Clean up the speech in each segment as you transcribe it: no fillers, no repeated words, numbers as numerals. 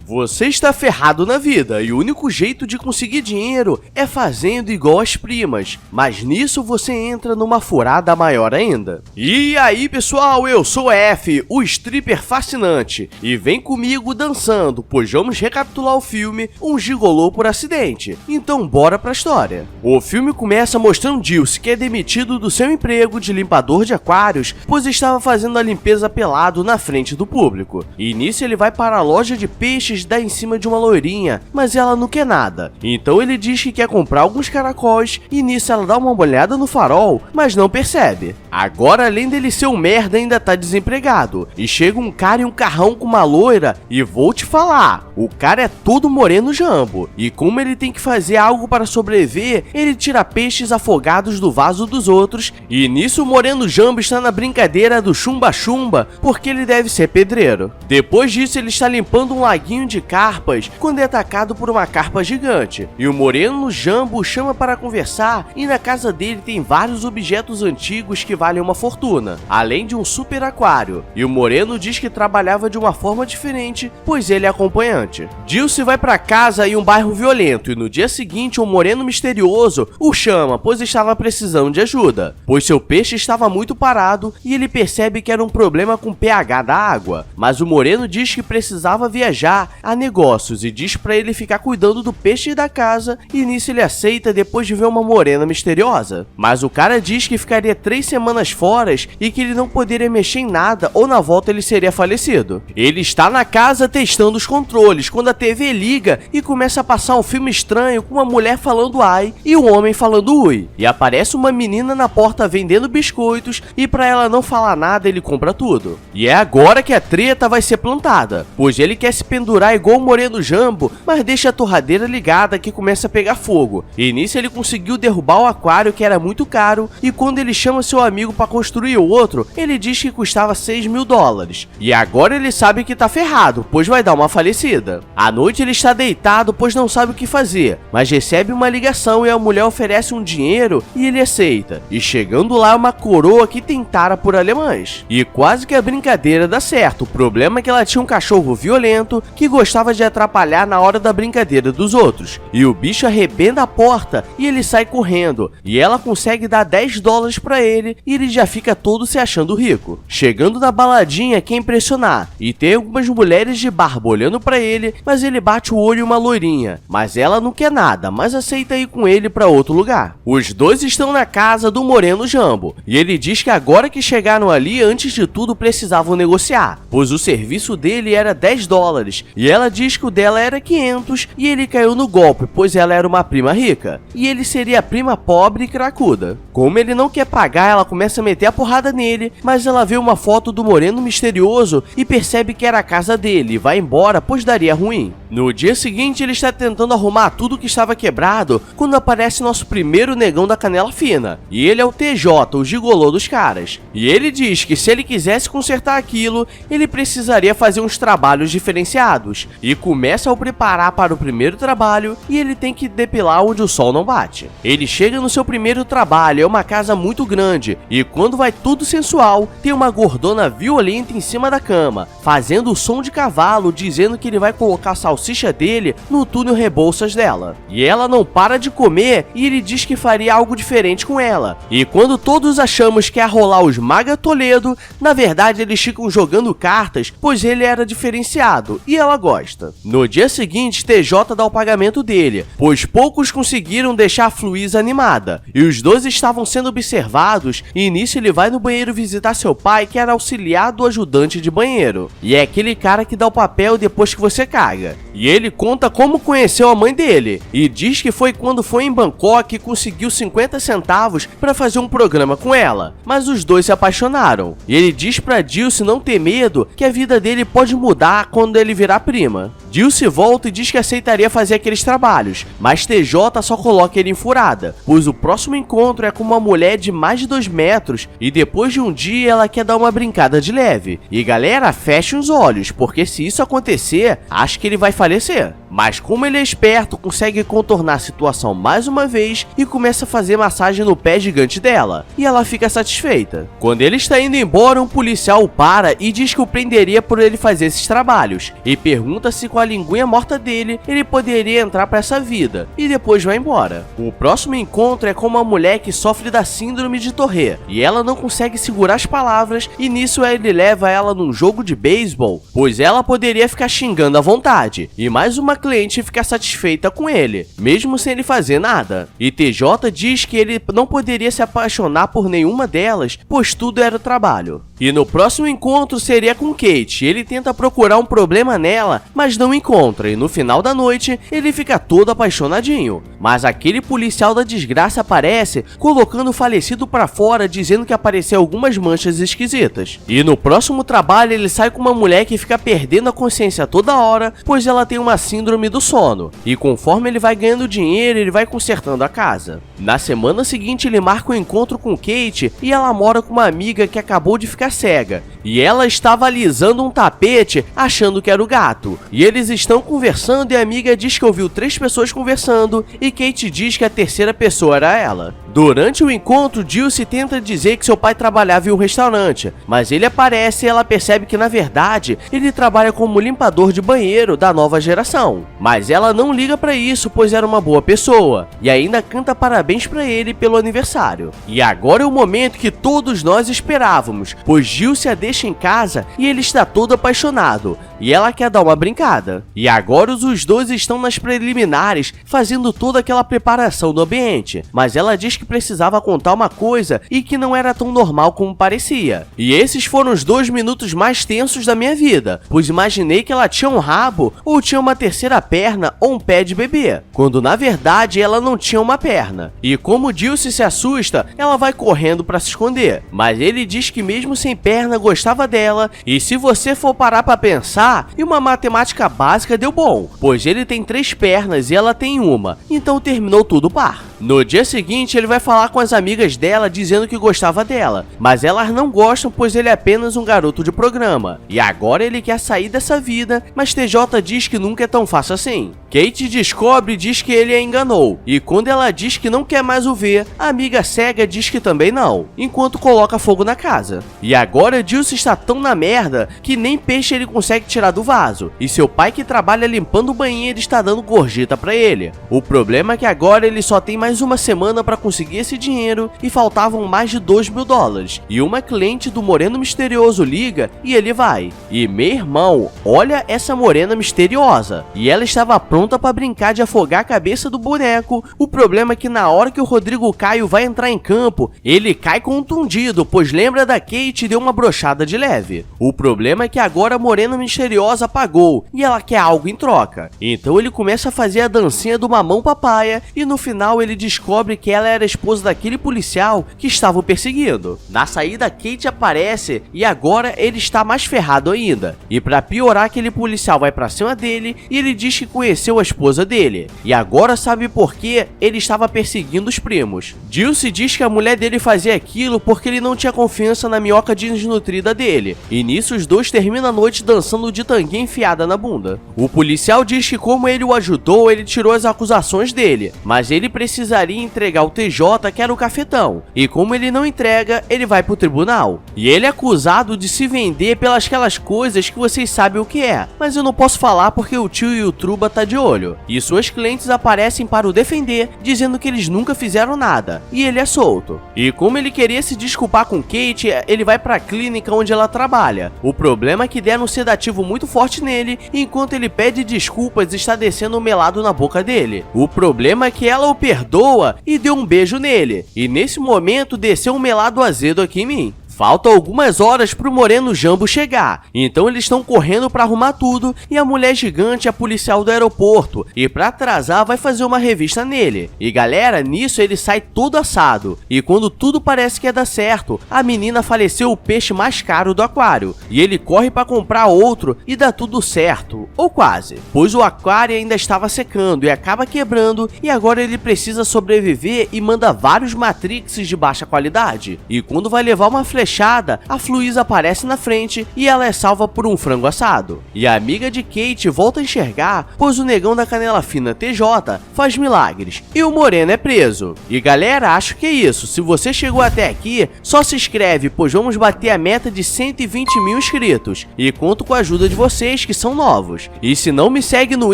Você está ferrado na vida e o único jeito de conseguir dinheiro é fazendo igual as primas, mas nisso você entra numa furada maior ainda. E aí pessoal, eu sou F, o stripper fascinante, e vem comigo dançando, pois vamos recapitular o filme Um Gigolô por Acidente. Então bora pra história. O filme começa mostrando Dilce, que é demitido do seu emprego de limpador de aquários, pois estava fazendo a limpeza pelado na frente do público. E nisso ele vai para a loja de peixes dar em cima de uma loirinha, mas ela não quer nada. Então ele diz que quer comprar alguns caracóis e nisso ela dá uma olhada no farol, mas não percebe. Agora, além dele ser um merda, ainda tá desempregado. E chega um cara em um carrão com uma loira e vou te falar, o cara é todo moreno jambo. E como ele tem que fazer algo para sobreviver, ele tira peixes afogados do vaso dos outros e nisso o moreno jambo está na brincadeira do chumba-chumba porque ele deve ser pedreiro. Depois disso ele está limpando um laguinho de carpas quando é atacado por uma carpa gigante. E o moreno jambo chama para conversar e na casa dele tem vários objetos antigos que valem uma fortuna, além de um super aquário. E o moreno diz que trabalhava de uma forma diferente, pois ele é acompanhante. Dilce vai para casa em um bairro violento e no dia seguinte um moreno misterioso o chama, pois estava precisando de ajuda, pois seu peixe estava muito parado e ele percebe que era um problema com o pH da água. Mas o moreno diz que precisava viajar a negócios e diz pra ele ficar cuidando do peixe da casa e nisso ele aceita depois de ver uma morena misteriosa. Mas o cara diz que ficaria 3 semanas fora e que ele não poderia mexer em nada ou na volta ele seria falecido. Ele está na casa testando os controles quando a TV liga e começa a passar um filme estranho com uma mulher falando ai e um homem falando ui. E aparece uma menina na porta vendendo biscoitos e pra ela não falar nada ele compra tudo. E é agora que a treta vai ser plantada, pois ele quer se pendurar igual o moreno jambo, mas deixa a torradeira ligada que começa a pegar fogo. E nisso ele conseguiu derrubar o aquário que era muito caro e quando ele chama seu amigo para construir o outro, ele diz que custava $6.000. E agora ele sabe que tá ferrado, pois vai dar uma falecida. À noite ele está deitado, pois não sabe o que fazer, mas recebe uma ligação e a mulher oferece um dinheiro e ele aceita. E chegando lá uma coroa que tentara por alemães. E quase que a brincadeira dá certo, o problema é que ela tinha um cachorro violento que gostava de atrapalhar na hora da brincadeira dos outros. E o bicho arrebenta a porta e ele sai correndo. E ela consegue dar $10 pra ele e ele já fica todo se achando rico. Chegando na baladinha quer impressionar e tem algumas mulheres de barba olhando pra ele, mas ele bate o olho em uma loirinha. Mas ela não quer nada, mas aceita ir com ele pra outro lugar. Os dois estão na casa do moreno jambo e ele diz que agora que chegaram ali, antes de tudo precisavam negociar, pois o serviço dele era $10 e ela diz que o dela era 500 e ele caiu no golpe, pois ela era uma prima rica e ele seria a prima pobre e cracuda. Como ele não quer pagar, ela começa a meter a porrada nele, mas ela vê uma foto do moreno misterioso e percebe que era a casa dele e vai embora, pois daria ruim. No dia seguinte ele está tentando arrumar tudo que estava quebrado quando aparece nosso primeiro negão da canela fina e ele é o TJ, o gigolô dos caras. E ele diz que se ele quisesse consertar aquilo, ele precisaria fazer uns trabalhos diferenciados e começa a o preparar para o primeiro trabalho e ele tem que depilar onde o sol não bate. Ele chega no seu primeiro trabalho, é uma casa muito grande e quando vai tudo sensual, tem uma gordona violenta em cima da cama, fazendo o som de cavalo, dizendo que ele vai colocar a salsicha dele no túnel Rebouças dela. E ela não para de comer e ele diz que faria algo diferente com ela. E quando todos achamos que é rolar os Maga Toledo, na verdade eles ficam jogando cartas, pois ele era diferenciado e ela gosta. No dia seguinte, TJ dá o pagamento dele, pois poucos conseguiram deixar a Fluísa animada, e os dois estavam sendo observados, e nisso ele vai no banheiro visitar seu pai, que era auxiliar do ajudante de banheiro, e é aquele cara que dá o papel depois que você caga. E ele conta como conheceu a mãe dele, e diz que foi quando foi em Bangkok e conseguiu 50 centavos para fazer um programa com ela, mas os dois se apaixonaram, e ele diz pra Dilce não ter medo, que a vida dele pode mudar quando ele virar prima. Dilce volta e diz que aceitaria fazer aqueles trabalhos, mas TJ só coloca ele em furada, pois o próximo encontro é com uma mulher de mais de 2 metros e depois de um dia ela quer dar uma brincada de leve. E galera, fecha os olhos, porque se isso acontecer, acho que ele vai falecer. Mas como ele é esperto, consegue contornar a situação mais uma vez e começa a fazer massagem no pé gigante dela, e ela fica satisfeita. Quando ele está indo embora, um policial o para e diz que o prenderia por ele fazer esses trabalhos, e pergunta se com a linguinha morta dele, ele poderia entrar para essa vida, e depois vai embora. O próximo encontro é com uma mulher que sofre da síndrome de Tourette, e ela não consegue segurar as palavras, e nisso ele leva ela num jogo de beisebol, pois ela poderia ficar xingando à vontade, e mais uma cliente fica satisfeita com ele, mesmo sem ele fazer nada. E TJ diz que ele não poderia se apaixonar por nenhuma delas, pois tudo era trabalho. E no próximo encontro seria com Kate. Ele tenta procurar um problema nela, mas não encontra, e no final da noite ele fica todo apaixonadinho. Mas aquele policial da desgraça aparece, colocando o falecido pra fora, dizendo que apareceu algumas manchas esquisitas. E no próximo trabalho ele sai com uma mulher que fica perdendo a consciência toda hora, pois ela tem uma síndrome do sono. E conforme ele vai ganhando dinheiro, ele vai consertando a casa. Na semana seguinte ele marca um encontro com Kate, e ela mora com uma amiga que acabou de ficar cega, e ela estava alisando um tapete achando que era o gato, e eles estão conversando e a amiga diz que ouviu 3 pessoas conversando e Kate diz que a terceira pessoa era ela. Durante o encontro, Dulce tenta dizer que seu pai trabalhava em um restaurante, mas ele aparece e ela percebe que na verdade ele trabalha como limpador de banheiro da nova geração. Mas ela não liga pra isso, pois era uma boa pessoa, e ainda canta parabéns pra ele pelo aniversário. E agora é o momento que todos nós esperávamos, pois Dulce a deixa em casa e ele está todo apaixonado, e ela quer dar uma brincada. E agora os dois estão nas preliminares, fazendo toda aquela preparação do ambiente, mas ela diz que precisava contar uma coisa e que não era tão normal como parecia. E esses foram os 2 minutos mais tensos da minha vida, pois imaginei que ela tinha um rabo, ou tinha uma terceira perna, ou um pé de bebê, quando na verdade ela não tinha uma perna. E como Dulce se assusta, ela vai correndo para se esconder, mas ele diz que mesmo sem perna gostava dela, e se você for parar para pensar, e uma matemática básica deu bom, pois ele tem 3 pernas e ela tem uma, então terminou tudo par. No dia seguinte ele vai falar com as amigas dela dizendo que gostava dela, mas elas não gostam pois ele é apenas um garoto de programa, e agora ele quer sair dessa vida, mas TJ diz que nunca é tão fácil assim. Kate descobre e diz que ele a enganou, e quando ela diz que não quer mais o ver, a amiga cega diz que também não, enquanto coloca fogo na casa. E agora Dulce está tão na merda que nem peixe ele consegue tirar do vaso, e seu pai que trabalha limpando o banheiro está dando gorjeta pra ele. O problema é que agora ele só tem mais uma semana para conseguir esse dinheiro e faltavam mais de $2.000, e uma cliente do Moreno Misterioso liga e ele vai. E meu irmão, olha essa morena misteriosa, e ela estava pronta para brincar de afogar a cabeça do boneco. O problema é que na hora que o Rodrigo Caio vai entrar em campo, ele cai contundido, pois lembra da Kate e deu uma brochada de leve. O problema é que agora a morena misteriosa apagou e ela quer algo em troca. Então ele começa a fazer a dancinha do mamão papaya e no final ele descobre que ela era a esposa daquele policial que estava o perseguindo. Na saída, Kate aparece e agora ele está mais ferrado ainda. E para piorar, aquele policial vai para cima dele e ele diz que conheceu a esposa dele. E agora sabe por que ele estava perseguindo os primos. Dulce diz que a mulher dele fazia aquilo porque ele não tinha confiança na minhoca desnutrida dele. E nisso os dois terminam a noite dançando de tanguinha enfiada na bunda. O policial diz que como ele o ajudou, ele tirou as acusações dele, mas ele precisaria entregar o TJ, que era o cafetão, e como ele não entrega, ele vai pro tribunal. E ele é acusado de se vender pelas aquelas coisas que vocês sabem o que é, mas eu não posso falar porque o tio e o Truba tá de olho. E suas clientes aparecem para o defender, dizendo que eles nunca fizeram nada, e ele é solto. E como ele queria se desculpar com Kate, ele vai pra clínica onde ela trabalha. O problema é que deram um sedativo muito forte nele, e enquanto ele pede desculpas, está descendo um melado na boca dele. O problema é que ela o perdoa e deu um beijo nele, e nesse momento desceu um melado azedo aqui em mim. Faltam algumas horas pro Moreno Jambo chegar, então eles estão correndo para arrumar tudo e a mulher gigante é a policial do aeroporto e para atrasar vai fazer uma revista nele. E galera, nisso ele sai todo assado e quando tudo parece que ia dar certo, a menina faleceu o peixe mais caro do aquário e ele corre para comprar outro e dá tudo certo, ou quase, pois o aquário ainda estava secando e acaba quebrando e agora ele precisa sobreviver e manda vários Matrixes de baixa qualidade. E quando vai levar uma flechada flechada, a Fluísa aparece na frente e ela é salva por um frango assado. E a amiga de Kate volta a enxergar, pois o negão da canela fina TJ faz milagres e o Moreno é preso. E galera, acho que é isso. Se você chegou até aqui, só se inscreve, pois vamos bater a meta de 120 mil inscritos. E conto com a ajuda de vocês que são novos. E se não me segue no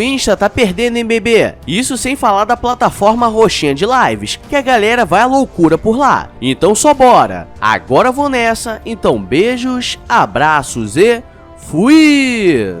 Insta, tá perdendo, hein, bebê? Isso sem falar da plataforma roxinha de lives, que a galera vai à loucura por lá. Então só bora! Agora vou nessa, então beijos, abraços e fui!